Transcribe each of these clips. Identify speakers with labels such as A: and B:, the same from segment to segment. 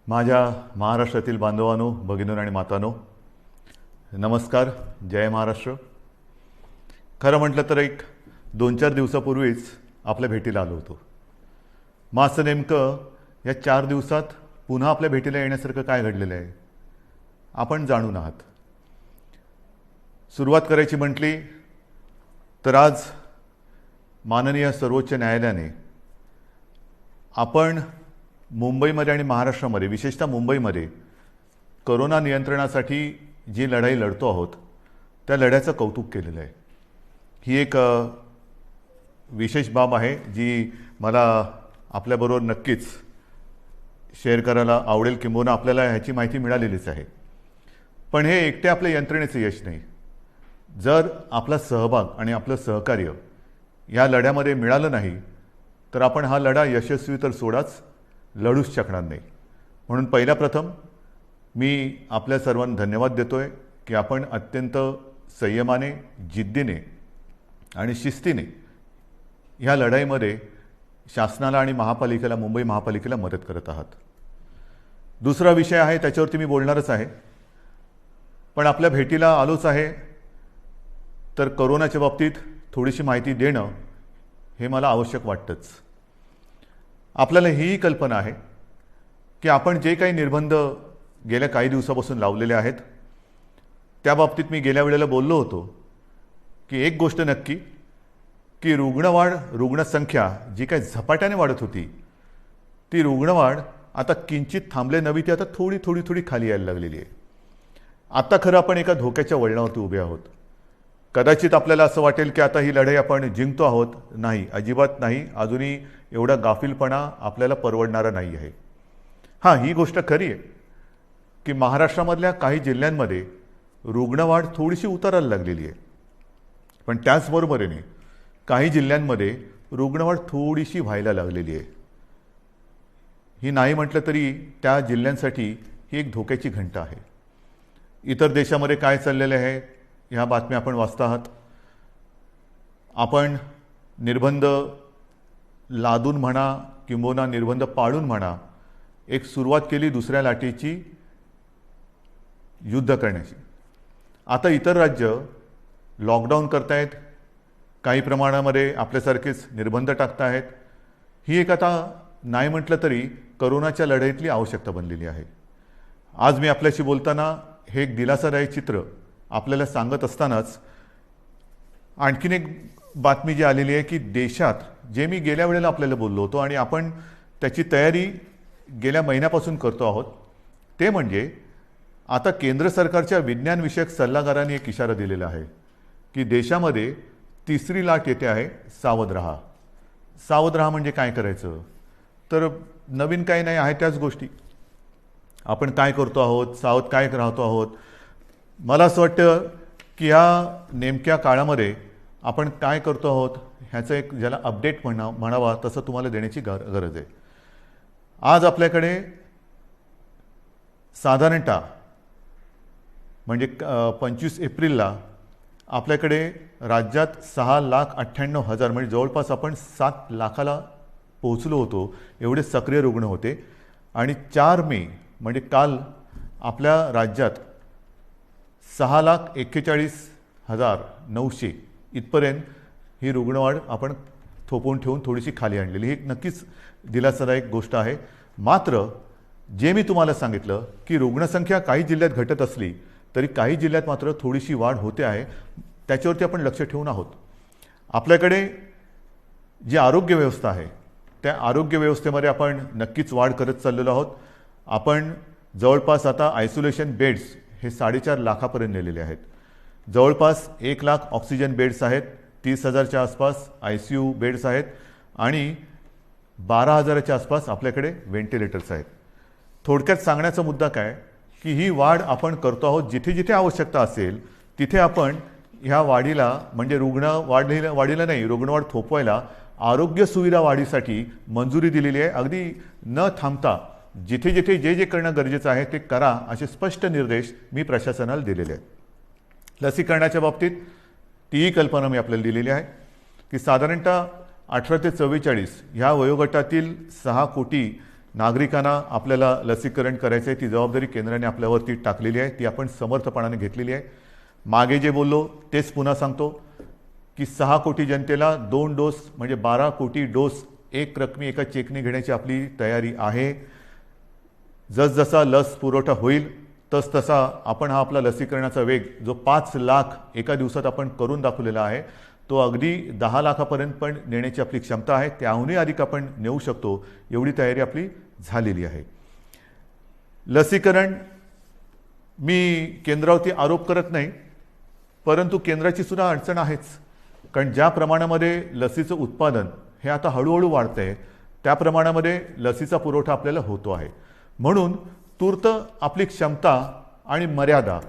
A: माझ्या महाराष्ट्रातील बांधवांनो, भगिनींनो आणि मातांनो, नमस्कार. जय महाराष्ट्र. खरं म्हटलं तर एक 2-4 दिवसापूर्वीच आपल्या भेटीला आलो होतो. मग असं नेमकं या 4 दिवसात पुन्हा आपल्या भेटीला येण्यासारखं काय घडलेलं आहे आपण जाणून आहात. सुरुवात करायची म्हटली तर आज माननीय सर्वोच्च न्यायालयाने आपण मुंबईमध्ये आणि महाराष्ट्रामध्ये, विशेषतः मुंबईमध्ये कोरोना नियंत्रणासाठी जी लढाई लढतो आहोत त्या लढ्याचं कौतुक केलेलं आहे. ही एक विशेष बाब आहे जी मला आपल्याबरोबर नक्कीच शेअर करायला आवडेल. किंबहुना आपल्याला ह्याची माहिती मिळालेलीच आहे. पण हे एकटे आपल्या यंत्रणेचं यश नाही. जर आपला सहभाग आणि आपलं सहकार्य या लढ्यामध्ये मिळालं नाही तर आपण हा लढा यशस्वी तर सोडाच, लढूच शकणार नाही. म्हणून पहिल्या प्रथम मी आपल्या सर्वांना धन्यवाद देतोय की आपण अत्यंत संयमाने, जिद्दीने आणि शिस्तीने ह्या लढाईमध्ये शासनाला आणि महापालिकेला, मुंबई महापालिकेला मदत करत आहात. दुसरा विषय आहे, त्याच्यावरती मी बोलणारच आहे. पण आपल्या भेटीला आलोच आहे तर कोरोनाच्या बाबतीत थोडीशी माहिती देणं हे मला आवश्यक वाटतंच. आपल्याला ही कल्पना आहे की आपण जे काही निर्बंध गेल्या काही दिवसापासून लावलेले आहेत त्या बाबतीत मी गेल्या वेळेला बोललो होतो की एक गोष्ट नक्की की रुग्णसंख्या जी काही झपाट्याने वाढत होती ती रुग्णवाढ आता किंचित थांबले नव्हे, ती आता थोडी खाली यायला लागलेली आहे. आता खरं आपण एका धोक्याच्या वळणावरती उभे आहोत. कदाचित आपल्याला असं वाटेल की आता ही लढाई आपण जिंकतो आहोत. नाही, अजिबात नाही. अजूनही एवढा गाफीलपणा आपल्याला परवडणारा नाही आहे. हां, ही गोष्ट खरी आहे की महाराष्ट्रामधल्या काही जिल्ह्यांमध्ये रुग्णवाढ थोडीशी उतरायला लागलेली आहे. पण त्याचबरोबरीने काही जिल्ह्यांमध्ये रुग्णवाढ थोडीशी व्हायला लागलेली आहे. ही नाही म्हटलं तरी त्या जिल्ह्यांसाठी ही एक धोक्याची घंटा आहे. इतर देशामध्ये काय चाललेलं आहे ह्या बातम्या आपण वाचता आहात. आपण निर्बंध लादून म्हणा किंबहुना निर्बंध पाळून म्हणा, एक सुरुवात केली दुसऱ्या लाटेची युद्ध करण्याची. आता इतर राज्य लॉकडाऊन करतायत, काही प्रमाणामध्ये आपल्यासारखेच निर्बंध टाकतायत. ही एक आता नाही म्हटलं तरी कोरोनाच्या लढाईतली आवश्यकता बनलेली आहे. आज मी आपल्याशी बोलताना हे एक दिलासादायक चित्र आपल्याला सांगत असतानाच आणखीन एक बातमी जी आलेली आहे की देशात, जे मी गेल्या वेळेला आपल्याला बोललो होतो आणि आपण त्याची तयारी गेल्या महिन्यापासून करतो आहोत, ते म्हणजे आता केंद्र सरकारच्या विज्ञानविषयक सल्लागारांनी एक इशारा दिलेला आहे की देशामध्ये तिसरी लाट येते आहे, सावध राहा. सावध राहा म्हणजे काय करायचं तर नवीन काही नाही आहे, त्याच गोष्टी आपण काय करतो आहोत, सावध काय राहतो आहोत. मला असं वाटतं की या नेमक्या काळामध्ये आपण काय करतो आहोत ह्याचं एक ज्याला अपडेट म्हणावा तसं तुम्हाला देण्याची गरज आहे. आज आपल्याकडे साधारणतः म्हणजे 25 एप्रिलला आपल्याकडे राज्यात 6,98,000 म्हणजे जवळपास आपण 7 लाखाला पोहोचलो होतो, एवढे सक्रिय रुग्ण होते. आणि 4 मे म्हणजे काल आपल्या राज्यात 6,41,900 इथपर्यंत ही रुग्णवाढ आपण थोपवून ठेवून थोडीशी खाली आणलेली. ही नक्कीच दिलासादायक गोष्ट आहे. मात्र जे मी तुम्हाला सांगितलं की रुग्णसंख्या काही जिल्ह्यात घटत असली तरी काही जिल्ह्यात मात्र थोडीशी वाढ होते आहे, त्याच्यावरती आपण लक्ष ठेवून आहोत. आपल्याकडे जी आरोग्य व्यवस्था आहे त्या आरोग्य व्यवस्थेमध्ये आपण नक्कीच वाढ करत चाललेलो आहोत. आपण जवळपास आता आयसोलेशन बेड्स हे 4.5 लाखापर्यंत नेलेले आहेत. जवळपास 1 लाख ऑक्सिजन बेड्स आहेत, 30,000च्या आसपास ICU बेड्स आहेत आणि 12,000च्या आसपास आपल्याकडे व्हेंटिलेटर्स आहेत. थोडक्यात सांगण्याचा मुद्दा काय की ही वाढ आपण करतो आहोत. जिथे जिथे आवश्यकता असेल तिथे आपण ह्या वाढीला म्हणजे वाढीला नाही, रुग्णवाढ थोपवायला आरोग्य सुविधा वाढीसाठी मंजुरी दिलेली आहे. अगदी न थांबता जिथे जिथे जे करणं गरजेचं आहे ते करा, असे स्पष्ट निर्देश मी प्रशासनाला दिलेले आहेत. लसीकरणाच्या बाबतीत तीही कल्पना मी आपल्याला दिलेली आहे की साधारणतः 18 ते 44 ह्या वयोगटातील 6 कोटी नागरिकांना आपल्याला लसीकरण करायचं आहे, ती जबाबदारी केंद्राने आपल्यावरती टाकलेली आहे, ती आपण समर्थपणाने घेतलेली आहे. मागे जे बोललो तेच पुन्हा सांगतो की 6 कोटी जनतेला 2 डोस म्हणजे 12 कोटी डोस एक रकमी एका चेकने घेण्याची आपली तयारी आहे. जसजसा लस पुरवठा होईल तसतसा आपण हा आपला लसीकरणाचा वेग जो 5 लाख एका दिवसात आपण करून दाखवलेला आहे तो अगदी 10 लाखापर्यंत पण नेण्याची आपली क्षमता आहे. त्याहूनही अधिक आपण नेऊ शकतो एवढी तयारी आपली झालेली आहे. लसीकरण मी केंद्रावरती आरोप करत नाही, परंतु केंद्राची सुद्धा अडचण आहेच. कारण ज्या प्रमाणामध्ये लसीचं उत्पादन हे आता हळूहळू वाढतंय त्या प्रमाणामध्ये लसीचा पुरवठा आपल्याला होतो आहे. म्हणून तूर्त आपली क्षमता आणि मर्यादा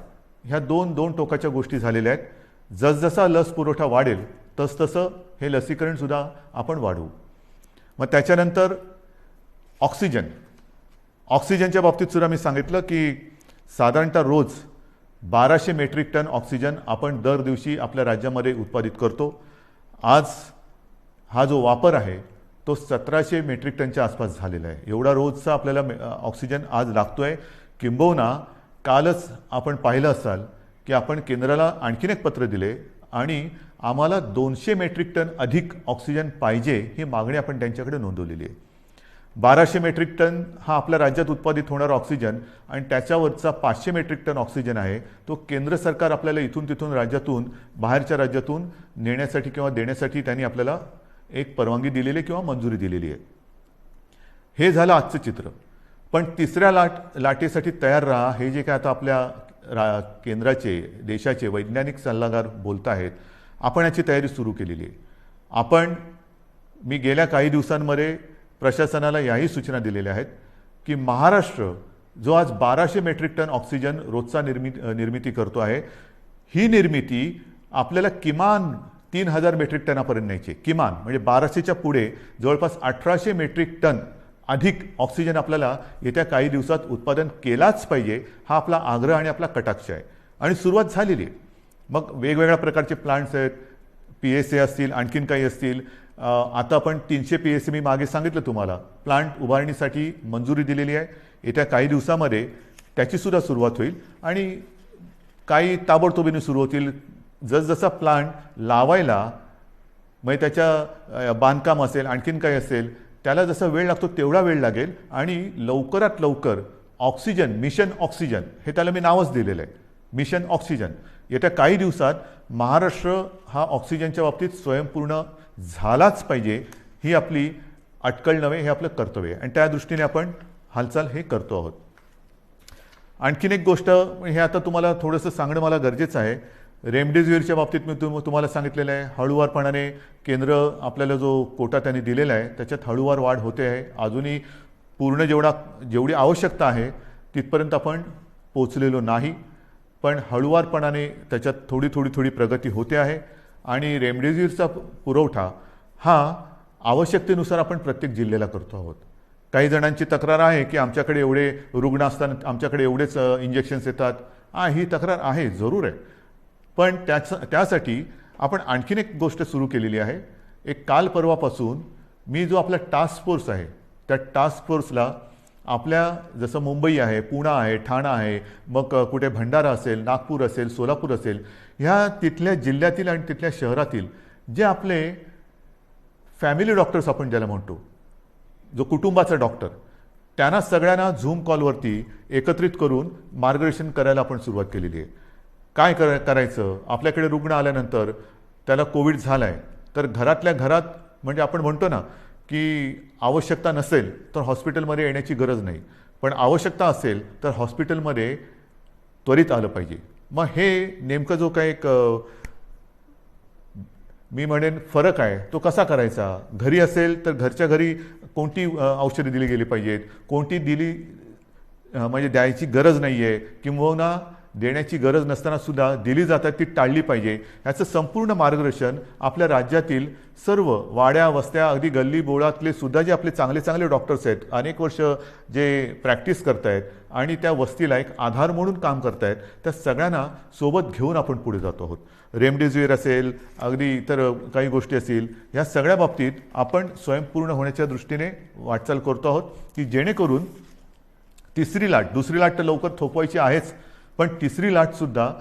A: ह्या दोन टोकाच्या गोष्टी झालेल्या आहेत. जसजसा लस पुरवठा वाढेल तसतसं हे लसीकरण सुद्धा आपण वाढवू. मग त्याच्यानंतर ऑक्सिजनच्या बाबतीत सुद्धा मी सांगितलं की साधारणतः रोज 1200 मेट्रिक टन ऑक्सिजन आपण दर दिवशी आपल्या राज्यामध्ये उत्पादित करतो. आज हा जो वापर आहे तो 1700 मेट्रिक टनच्या आसपास झालेला आहे. एवढा रोजचा आपल्याला ऑक्सिजन आज लागतोय. किंबहुना कालच आपण पाहिलं असाल की आपण केंद्राला आणखीन एक पत्र दिले आणि आम्हाला 200 मेट्रिक टन अधिक ऑक्सिजन पाहिजे ही मागणी आपण त्यांच्याकडे नोंदवलेली आहे. 1200 मेट्रिक टन हा आपल्या राज्यात उत्पादित होणारा ऑक्सिजन आणि त्याच्यावरचा 500 मेट्रिक टन ऑक्सिजन आहे तो केंद्र सरकार आपल्याला इथून तिथून राज्यातून बाहेरच्या राज्यातून नेण्यासाठी किंवा देण्यासाठी त्यांनी आपल्याला एक परवानगी दिलेली किंवा मंजुरी दिलेली आहे. हे झालं आजचं चित्र. पण तिसऱ्या लाटेसाठी तयार राहा हे जे काय आता आपल्या केंद्राचे देशाचे वैज्ञानिक सल्लागार बोलत आहेत, आपण याची तयारी सुरू केलेली आहे. मी गेल्या काही दिवसांमध्ये प्रशासनाला याही सूचना दिलेल्या आहेत की महाराष्ट्र जो आज 1200 मेट्रिक टन ऑक्सिजन रोजचा निर्मिती करतो आहे, ही निर्मिती आपल्याला किमान 3000 मेट्रिक टनापर्यंत न्यायची. किमान म्हणजे 1200च्या पुढे जवळपास 1800 मेट्रिक टन अधिक ऑक्सिजन आपल्याला येत्या काही दिवसात उत्पादन केलाच पाहिजे, हा आपला आग्रह आणि आपला कटाक्ष आहे. आणि सुरुवात झालेली आहे. मग वेगवेगळ्या प्रकारचे प्लांट्स आहेत, PSA असतील, आणखीन काही असतील. आता आपण 300 PSA मी मागे सांगितलं तुम्हाला प्लांट उभारणीसाठी मंजुरी दिलेली आहे. येत्या काही दिवसामध्ये त्याची सुद्धा सुरुवात होईल आणि काही ताबडतोबीने सुरू होतील. जसजसा प्लांट लावायला म्हणजे त्याच्या बांधकाम असेल आणखीन काही असेल त्याला जसा वेळ लागतो तेवढा वेळ लागेल आणि लवकरात लवकर ऑक्सिजन मिशन ऑक्सिजन हे त्याला मी नावच दिलेलं आहे, मिशन ऑक्सिजन. येत्या काही दिवसात महाराष्ट्र हा ऑक्सिजनच्या बाबतीत स्वयंपूर्ण झालाच पाहिजे, ही आपली अटकळ नव्हे, हे आपलं कर्तव्य आहे आणि त्या दृष्टीने आपण हालचाल हे करतो आहोत. आणखीन एक गोष्ट हे आता तुम्हाला थोडंसं सांगणं मला गरजेचं आहे. रेमडेसिवीरच्या बाबतीत मी तुम्हाला सांगितलेलं आहे, हळूवारपणाने केंद्र आपल्याला जो कोटा त्यांनी दिलेला आहे त्याच्यात हळूवार वाढ होते आहे. अजूनही पूर्ण जेवढी आवश्यकता आहे तिथपर्यंत आपण पोचलेलो नाही, पण हळूवारपणाने त्याच्यात थोडी प्रगती होते आहे. आणि रेमडेसिवीरचा पुरवठा हा आवश्यकतेनुसार आपण प्रत्येक जिल्ह्याला करतो आहोत. काही जणांची तक्रार आहे की आमच्याकडे एवढे रुग्ण असताना आमच्याकडे एवढेच इंजेक्शन्स येतात. ही तक्रार आहे, जरूर आहे. पण त्यासाठी आपण आणखीन एक गोष्ट सुरू केलेली आहे. एक काल परवापासून मी जो आपला टास्क फोर्स आहे त्या टास्क फोर्सला आपल्या जसं मुंबई आहे, पुणे आहे, ठाणा आहे, मग कुठे भंडारा असेल, नागपूर असेल, सोलापूर असेल, ह्या तिथल्या जिल्ह्यातील आणि तिथल्या शहरातील जे आपले फॅमिली डॉक्टर्स आपण ज्याला म्हणतो, जो कुटुंबाचा डॉक्टर, त्यांना सगळ्यांना झूम कॉलवरती एकत्रित करून मार्गदर्शन करायला आपण सुरुवात केलेली आहे. काय करायचं, आपल्याकडे रुग्ण आल्यानंतर त्याला कोविड झालाय तर घरातल्या घरात म्हणजे आपण म्हणतो ना की आवश्यकता नसेल तर हॉस्पिटलमध्ये येण्याची गरज नाही, पण आवश्यकता असेल तर हॉस्पिटलमध्ये त्वरित आलं पाहिजे. मग हे नेमकं जो काही एक मी म्हणेन फरक आहे तो कसा करायचा. घरी असेल तर घरच्या घरी कोणती औषधे दिली गेली पाहिजेत, कोणती दिली म्हणजे द्यायची गरज नाही आहे, किंबहुना देण्याची गरज नसताना सुद्धा दिली जातात ती टाळली पाहिजे, याचं संपूर्ण मार्गदर्शन आपल्या राज्यातील सर्व वाड्या वस्त्या अगदी गल्ली बोळातले सुद्धा जे आपले चांगले चांगले डॉक्टर्स आहेत, अनेक वर्ष जे प्रॅक्टिस करतायत आणि त्या वस्तीला एक आधार म्हणून काम करतायत, त्या सगळ्यांना सोबत घेऊन आपण पुढे जातो आहोत. रेमडेसिवीर असेल, अगदी इतर काही गोष्टी असतील, या सगळ्या बाबतीत आपण स्वयंपूर्ण होण्याच्या दृष्टीने वाटचाल करतो आहोत की जेणेकरून तिसरी लाट, दुसरी लाट तर लवकर थोपवायची आहेच, पण तिसरी लाटसुद्धा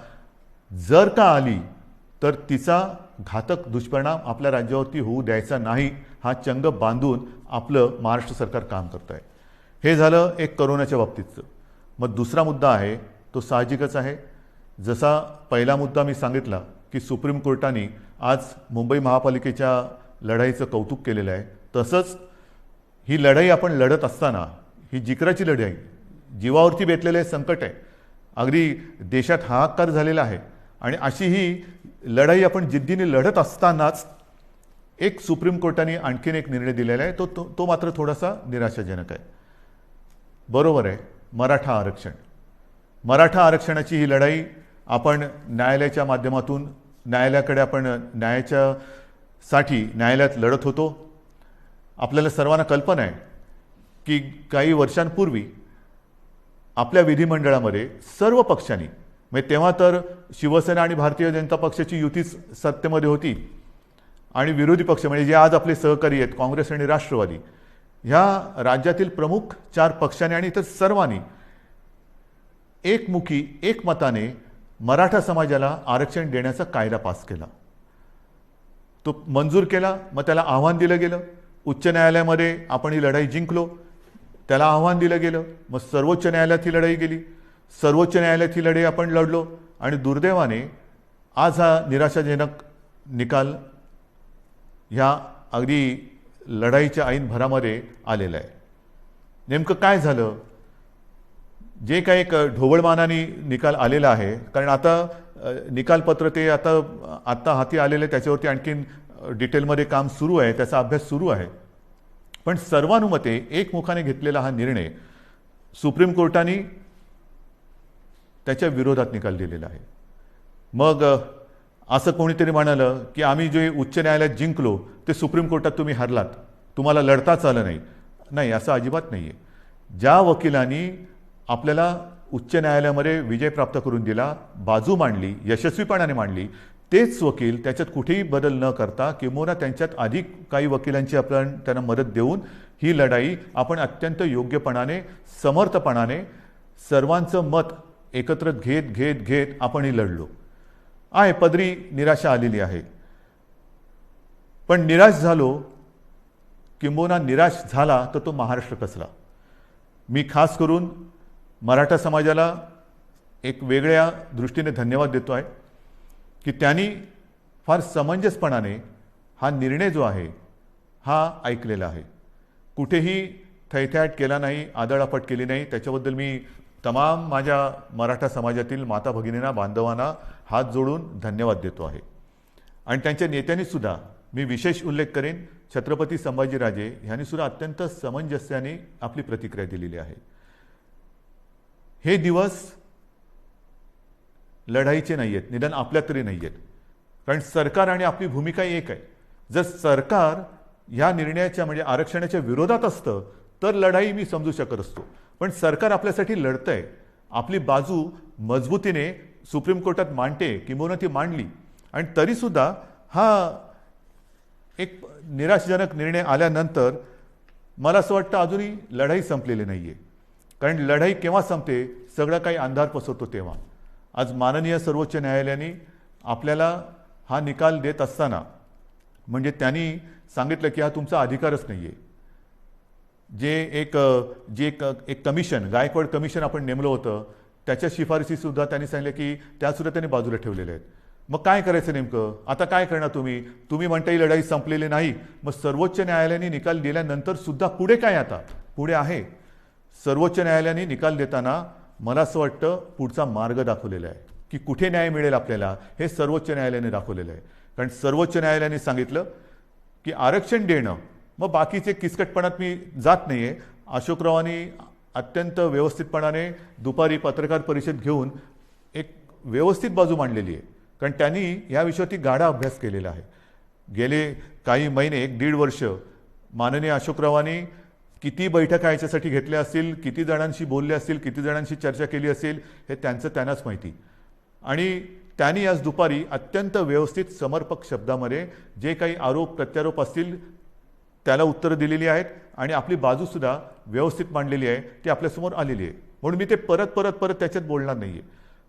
A: जर का आली तर तिचा घातक दुष्परिणाम आपल्या राज्यावरती होऊ द्यायचा नाही, हा चंग बांधून आपलं महाराष्ट्र सरकार काम करत आहे. हे झालं एक करोनाच्या बाबतीतचं. मग दुसरा मुद्दा आहे तो साहजिकच आहे. जसा पहिला मुद्दा मी सांगितला की सुप्रीम कोर्टाने आज मुंबई महापालिकेच्या लढाईचं कौतुक केलेलं आहे, तसंच ही लढाई आपण लढत असताना ही जिकराची लढाई, जीवावरती बेतलेले संकट आहे, अगदी देशात हाहाकार झालेला आहे, आणि अशी ही लढाई आपण जिद्दीने लढत असतानाच एक सुप्रीम कोर्टाने आणखीन एक निर्णय दिलेला आहे, तो मात्र थोडासा निराशाजनक आहे. बरोबर आहे, मराठा आरक्षण. मराठा आरक्षणाची ही लढाई आपण न्यायालयाच्या माध्यमातून न्यायालयाकडे आपण न्यायालयात लढत होतो. आपल्याला सर्वांना कल्पना आहे की काही वर्षांपूर्वी आपल्या विधिमंडळामध्ये सर्व पक्षांनी, म्हणजे तेव्हा तर शिवसेना आणि भारतीय जनता पक्षाची युतीच सत्तेमध्ये होती, आणि विरोधी पक्ष म्हणजे जे आज आपले सहकारी आहेत काँग्रेस आणि राष्ट्रवादी, ह्या राज्यातील प्रमुख 4 पक्षांनी आणि इतर सर्वांनी एकमुखी एकमताने मराठा समाजाला आरक्षण देण्याचा कायदा पास केला. तो मंजूर केला. मग त्याला आव्हान दिलं गेलं. उच्च न्यायालयामध्ये आपण ही लढाई जिंकलो. त्याला आव्हान दिलं गेलं. मग सर्वोच्च न्यायालयात ही लढाई गेली. सर्वोच्च न्यायालयात ही लढाई आपण लढलो, आणि दुर्दैवाने आज हा निराशाजनक निकाल ह्या अगदी लढाईच्या ऐन भरामध्ये आलेला आहे. नेमकं काय झालं? जे काही एक ढोबळमानाने निकाल आलेला आहे, कारण आता निकालपत्र ते आता हाती आलेले, त्याच्यावरती आणखीन डिटेलमध्ये काम सुरू आहे, त्याचा अभ्यास सुरू आहे. पण सर्वानुमते एकमुखाने घेतलेला हा निर्णय सुप्रीम कोर्टाने त्याच्या विरोधात निकाल दिलेला आहे. मग असं कोणीतरी म्हणालं की आम्ही जे उच्च न्यायालयात जिंकलो ते सुप्रीम कोर्टात तुम्ही हरलात, तुम्हाला लढताच आलं नाही. नाही, असं अजिबात नाही आहे. ज्या वकिलांनी आपल्याला उच्च न्यायालयामध्ये विजय प्राप्त करून दिला, बाजू मांडली, यशस्वीपणाने मांडली, तेच वकील त्याच्यात कुठेही बदल न करता किंवा त्यांच्यात अधिक काही वकिलांची आपण त्यांना मदत देऊन ही लढाई आपण अत्यंत योग्यपणाने, समर्थपणाने सर्वांचं मत एकत्र घेत आपण ही लढलो आहे. पदरी निराशा आलेली आहे, पण निराश झालो किंबहुना निराश झाला तर तो महाराष्ट्र कसला. मी खास करून मराठा समाजाला एक वेगळ्या दृष्टीने धन्यवाद देतो आहे की त्यांनी फार समंजसपणाने हा निर्णय जो आहे हा ऐकलेला आहे. कुठेही थैथयाट केला नाही, आदळआपट केली नाही. त्याच्याबद्दल मी तमाम माझ्या मराठा समाजातील माता भगिनींना, बांधवांना हात जोडून धन्यवाद देतो आहे. आणि त्यांच्या नेत्यांनी सुद्धा मी विशेष उल्लेख करेन, छत्रपती संभाजीराजे यांनी सुद्धा अत्यंत समंजस्याने आपली प्रतिक्रिया दिलेली आहे. हे दिवस लढाईचे नाही आहेत, निदान आपल्या तरी नाही आहेत, कारण सरकार आणि आपली भूमिका एक आहे. जर सरकार ह्या निर्णयाच्या म्हणजे आरक्षणाच्या विरोधात असतं तर लढाई मी समजू शकत असतो, पण सरकार आपल्यासाठी लढतंय, आपली बाजू मजबूतीने सुप्रीम कोर्टात मांडते किंवा ती मांडली, आणि तरीसुद्धा हा एक निराशाजनक निर्णय आल्यानंतर मला असं वाटतं अजूनही लढाई संपलेली नाही आहे. कारण लढाई केव्हा संपते? सगळं काही अंधार पसरतो तेव्हा. आज माननीय सर्वोच्च न्यायालयाने आपल्याला हा निकाल देत असताना म्हणजे त्यांनी सांगितलं की हा तुमचा अधिकारच नाही आहे. जे एक कमिशन, गायकवाड कमिशन आपण नेमलं होतं, त्याच्या शिफारशीसुद्धा त्यांनी सांगितलं की त्यासुद्धा त्यांनी बाजूला ठेवलेल्या आहेत. मग काय करायचं नेमकं? आता काय करणार तुम्ही म्हणता ही लढाई संपलेली नाही. मग सर्वोच्च न्यायालयाने निकाल दिल्यानंतर सुद्धा पुढे काय? आता पुढे आहे. सर्वोच्च न्यायालयाने निकाल देताना मला असं वाटतं पुढचा मार्ग दाखवलेला आहे की कुठे न्याय मिळेल आपल्याला, हे सर्वोच्च न्यायालयाने दाखवलेलं आहे. कारण सर्वोच्च न्यायालयाने सांगितलं की आरक्षण देणं, मग बाकीचे किचकटपणात मी जात नाही आहे. अशोकरावांनी अत्यंत व्यवस्थितपणाने दुपारी पत्रकार परिषद घेऊन एक व्यवस्थित बाजू मांडलेली आहे, कारण त्यांनी या विषयावरती गाढा अभ्यास केलेला आहे. गेले काही महिने 1-1.5 वर्ष माननीय अशोकरावांनी किती बैठका याच्यासाठी घेतल्या असतील, किती जणांशी बोलले असतील, किती जणांशी चर्चा केली असेल, हे त्यांनाच माहिती. आणि त्यांनी आज दुपारी अत्यंत व्यवस्थित समर्पक शब्दामध्ये जे काही आरोप प्रत्यारोप असतील त्याला उत्तरं दिलेली आहेत आणि आपली बाजूसुद्धा व्यवस्थित मांडलेली आहे, ती आपल्यासमोर आलेली आहे. म्हणून मी ते परत त्याच्यात बोलणार नाही आहे.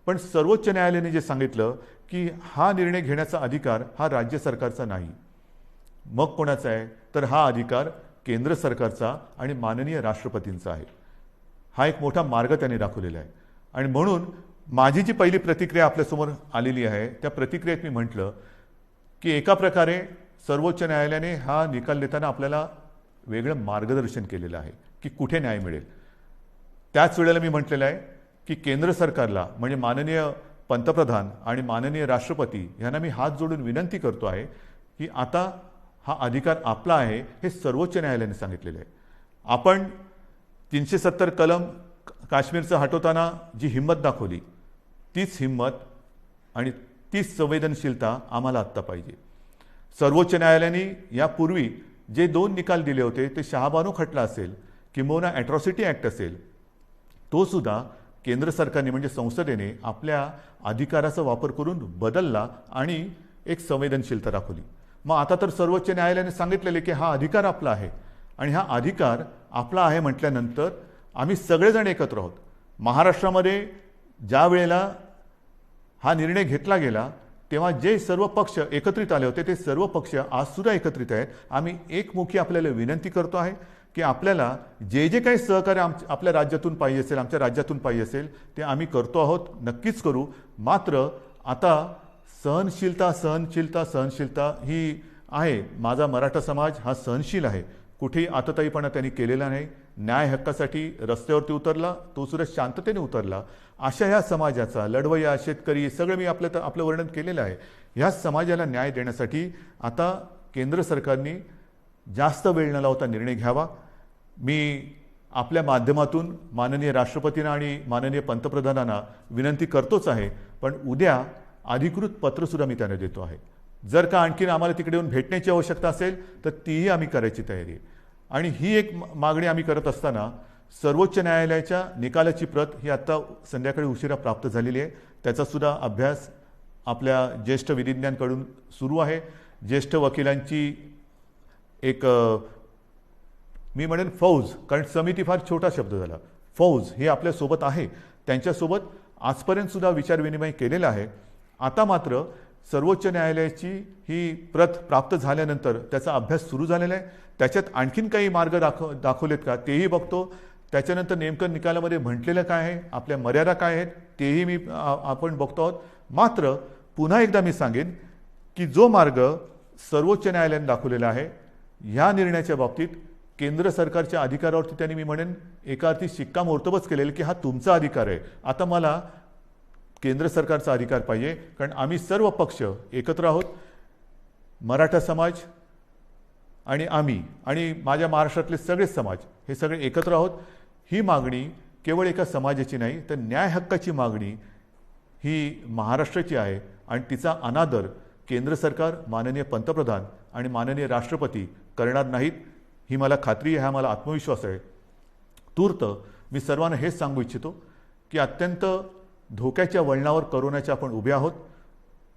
A: पण सर्वोच्च न्यायालयाने जे सांगितलं की हा निर्णय घेण्याचा अधिकार हा राज्य सरकारचा नाही, मग कोणाचा आहे, तर हा अधिकार केंद्र सरकारचा आणि माननीय राष्ट्रपतींचा आहे. हा एक मोठा मार्ग त्यांनी दाखवलेला आहे. आणि म्हणून माझी जी पहिली प्रतिक्रिया आपल्यासमोर आलेली आहे, त्या प्रतिक्रियेत मी म्हटलं की एका प्रकारे सर्वोच्च न्यायालयाने हा निकाल देताना आपल्याला वेगळं मार्गदर्शन केलेलं आहे की कुठे न्याय मिळेल. त्याच वेळेला मी म्हटलेलं आहे की केंद्र सरकारला, म्हणजे माननीय पंतप्रधान आणि माननीय राष्ट्रपती यांना मी हात जोडून विनंती करतो आहे की आता हा अधिकार आपला आहे, हे सर्वोच्च न्यायालयाने सांगितलेलं आहे. आपण 370 कलम काश्मीरचं हटवताना जी हिंमत दाखवली, तीच हिंमत आणि तीच संवेदनशीलता आम्हाला आत्ता पाहिजे. सर्वोच्च न्यायालयाने यापूर्वी जे 2 निकाल दिले होते, ते शहाबानू खटला असेल किंबहुना ॲट्रॉसिटी ॲक्ट असेल, तो सुद्धा केंद्र सरकारने म्हणजे संसदेने आपल्या अधिकाराचा वापर करून बदलला आणि एक संवेदनशीलता दाखवली. मग आता तर सर्वोच्च न्यायालयाने सांगितलेले की हा अधिकार आपला आहे, आणि हा अधिकार आपला आहे म्हटल्यानंतर आम्ही सगळेजण एकत्र आहोत. महाराष्ट्रामध्ये ज्या वेळेला हा निर्णय घेतला गेला तेव्हा जे सर्व पक्ष एकत्रित आले होते, ते सर्व पक्ष आजसुद्धा एकत्रित आहेत. आम्ही एकमुखी आपल्याला विनंती करतो आहे की आपल्याला जे जे काही सहकार्य आपल्या राज्यातून पाहिजे असेल, आमच्या राज्यातून पाहिजे असेल, ते आम्ही करतो आहोत, नक्कीच करू. मात्र आता सहनशीलता ही आहे. माझा मराठा समाज हा सहनशील आहे, कुठेही आतताईपणा त्यांनी केलेला नाही. न्याय हक्कासाठी रस्त्यावरती उतरला, तो सुद्धा शांततेने उतरला. अशा ह्या समाजाचा, लढवय्या, शेतकरी, सगळं मी आपलं वर्णन केलेलं आहे. ह्या समाजाला न्याय देण्यासाठी आता केंद्र सरकारने जास्त वेळ न लावता निर्णय घ्यावा. मी आपल्या माध्यमातून माननीय राष्ट्रपतींना आणि माननीय पंतप्रधानांना विनंती करतोच आहे, पण उद्या अधिकृत पत्रसुद्धा मी त्यांना देतो आहे. जर का आणखीन आम्हाला तिकडे येऊन भेटण्याची आवश्यकता असेल तर तीही आम्ही करायची तयारी आहे. आणि ही एक मागणी आम्ही करत असताना सर्वोच्च न्यायालयाच्या निकालाची प्रत ही आत्ता संध्याकाळी उशिरा प्राप्त झालेली आहे. त्याचासुद्धा अभ्यास आपल्या ज्येष्ठ विधिज्ञांकडून सुरू आहे. ज्येष्ठ वकिलांची एक मी म्हणेन फौज, कारण समिती फार छोटा शब्द झाला, फौज ही आपल्यासोबत आहे. त्यांच्यासोबत आजपर्यंतसुद्धा विचारविनिमय केलेला आहे. आता मात्र सर्वोच्च न्यायालयाची ही प्रत प्राप्त झाल्यानंतर त्याचा अभ्यास सुरू झालेला आहे. त्याच्यात आणखीन काही मार्ग दाखवलेत का तेही बघतो. त्याच्यानंतर नेमकं निकालामध्ये म्हटलेलं काय आहे, आपल्या मर्यादा काय आहेत, तेही आपण बघतो आहोत. मात्र पुन्हा एकदा मी सांगेन की जो मार्ग सर्वोच्च न्यायालयाने दाखवलेला आहे, ह्या निर्णयाच्या बाबतीत केंद्र सरकारच्या अधिकारावरती त्यांनी मी म्हणेन एका अर्थी शिक्कामोर्तबच केलेलं की हा तुमचा अधिकार आहे. आता मला केंद्र सरकारचा अधिकार पाहिजे, कारण आम्ही सर्व पक्ष एकत्र आहोत. मराठा समाज आणि आम्ही आणि माझ्या महाराष्ट्रातले सगळे समाज हे सगळे एकत्र आहोत. ही मागणी केवळ एका समाजाची नाही, तर न्याय हक्काची मागणी ही महाराष्ट्राची आहे. आणि तिचा अनादर केंद्र सरकार, माननीय पंतप्रधान आणि माननीय राष्ट्रपती करणार नाहीत, ही मला खात्री आहे, हा मला आत्मविश्वास आहे. तूर्त मी सर्वांना हेच सांगू इच्छितो की अत्यंत धोक्याच्या वळणावर कोरोनाच्या आपण उभे आहोत.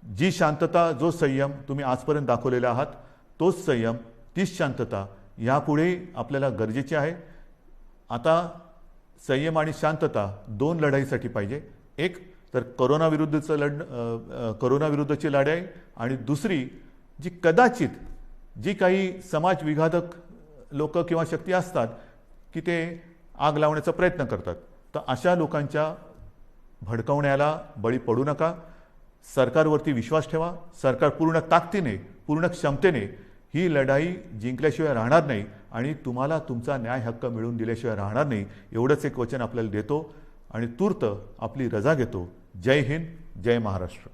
A: जी शांतता, जो संयम तुम्ही आजपर्यंत दाखवलेला आहात, तोच संयम, तीच शांतता यापुढे आपल्याला गरजेची आहे. आता संयम आणि शांतता 2 लढाईसाठी पाहिजे. एक तर कोरोनाविरुद्धची लढाई, आणि दुसरी जी कदाचित जी काही समाज विघातक लोक किंवा शक्ती असतात की ते आग लावण्याचा प्रयत्न करतात, तर अशा लोकांच्या भडकवण्याला बळी पडू नका. सरकारवरती विश्वास ठेवा. सरकार पूर्ण ताकदीने, पूर्ण क्षमतेने ही लढाई जिंकल्याशिवाय राहणार नाही आणि तुम्हाला तुमचा न्याय हक्क मिळवून दिल्याशिवाय राहणार नाही. एवढंच एक वचन आपल्याला देतो आणि तूर्त आपली रजा घेतो. जय हिंद, जय महाराष्ट्र.